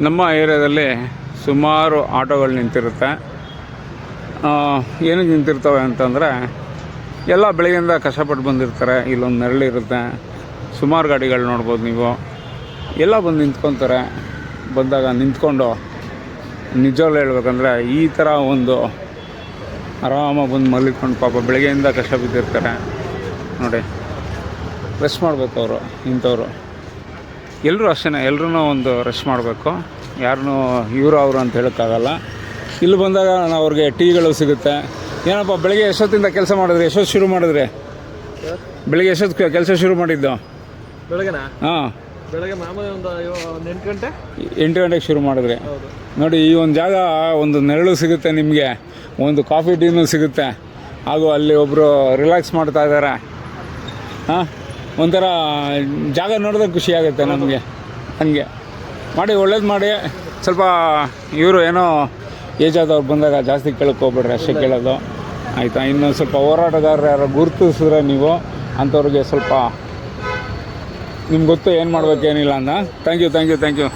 ನಮ್ಮ ಏರಿಯಾದಲ್ಲಿ ಸುಮಾರು ಆಟೋಗಳು ನಿಂತಿರುತ್ತೆ. ಏನಕ್ಕೆ ನಿಂತಿರ್ತವೆ ಅಂತಂದರೆ ಎಲ್ಲ ಬೆಳಗ್ಗೆಯಿಂದ ಕಷ್ಟಪಟ್ಟು ಬಂದಿರ್ತಾರೆ. ಇಲ್ಲೊಂದು ನೆರಳಿರುತ್ತೆ, ಸುಮಾರು ಗಾಡಿಗಳು ನೋಡ್ಬೋದು ನೀವು. ಎಲ್ಲ ಬಂದು ನಿಂತ್ಕೊತಾರೆ. ಬಂದಾಗ ನಿಂತ್ಕೊಂಡು ನಿಜವಾಗ್ಲೂ ಹೇಳ್ಬೇಕಂದ್ರೆ ಈ ಥರ ಒಂದು ಆರಾಮಾಗಿ ಬಂದು ಮಲಿಕೊಂಡು ಪಾಪ ಬೆಳಗ್ಗೆಯಿಂದ ಕಷ್ಟ ಬಿದ್ದಿರ್ತಾರೆ ನೋಡಿ. ರೆಸ್ಟ್ ಮಾಡಬೇಕು ಅವರು, ಇಂಥವ್ರು ಎಲ್ಲರೂ ಅಷ್ಟೇ. ಎಲ್ಲರೂ ಒಂದು ರೆಸ್ಟ್ ಮಾಡಬೇಕು. ಯಾರನ್ನೂ ಇವರು ಅವರು ಅಂತ ಹೇಳೋಕ್ಕಾಗಲ್ಲ. ಇಲ್ಲಿ ಬಂದಾಗ ನಾವು ಅವ್ರಿಗೆ ಟೀಗಳು ಸಿಗುತ್ತೆ. ಏನಪ್ಪ ಬೆಳಗ್ಗೆ ಎಷ್ಟೊತ್ತಿಂದ ಕೆಲಸ ಮಾಡಿದ್ರಿ? ಎಷ್ಟೊತ್ತು ಶುರು ಮಾಡಿದ್ರಿ? ಬೆಳಗ್ಗೆ ಎಷ್ಟೊತ್ತು ಕೆಲಸ ಶುರು ಮಾಡಿದ್ದು? ಬೆಳಗ್ಗೆನಾ? ಹಾಂ, ಬೆಳಗ್ಗೆ ಮಾಮೂಲಿ ಒಂದು 8 ಗಂಟೆ. 8 ಗಂಟೆಗೆ ಶುರು ಮಾಡಿದ್ರಿ. ನೋಡಿ, ಈ ಒಂದು ಜಾಗ ಒಂದು ನೆರಳು ಸಿಗುತ್ತೆ ನಿಮಗೆ, ಒಂದು ಕಾಫಿ ಟೀನೂ ಸಿಗುತ್ತೆ, ಹಾಗೂ ಅಲ್ಲಿ ಒಬ್ಬರು ರಿಲ್ಯಾಕ್ಸ್ ಮಾಡ್ತಾ ಇದ್ದಾರೆ. ಹಾಂ, ಒಂಥರ ಜಾಗ ನೋಡಿದ್ರೆ ಖುಷಿ ಆಗುತ್ತೆ ನಮಗೆ. ಹಂಗೆ ಮಾಡಿ, ಒಳ್ಳೇದು ಮಾಡಿ. ಸ್ವಲ್ಪ ಇವರು ಏನೋ ಏಜ್ ಆದವ್ರು ಬಂದಾಗ ಜಾಸ್ತಿ ಕೇಳಕ್ಕೆ ಹೋಗ್ಬೇಡ್ರಿ, ಅಷ್ಟೇ ಕೇಳೋದು ಆಯಿತಾ. ಇನ್ನೊಂದು ಸ್ವಲ್ಪ ಹೋರಾಟಗಾರರು ಯಾರು ಗುರುತಿಸಿದ್ರೆ ನೀವು ಅಂಥವ್ರಿಗೆ ಸ್ವಲ್ಪ ನಿಮ್ಗೆ ಗೊತ್ತು ಏನು ಮಾಡ್ಬೇಕು ಏನಿಲ್ಲ ಅಂತ. Thank you.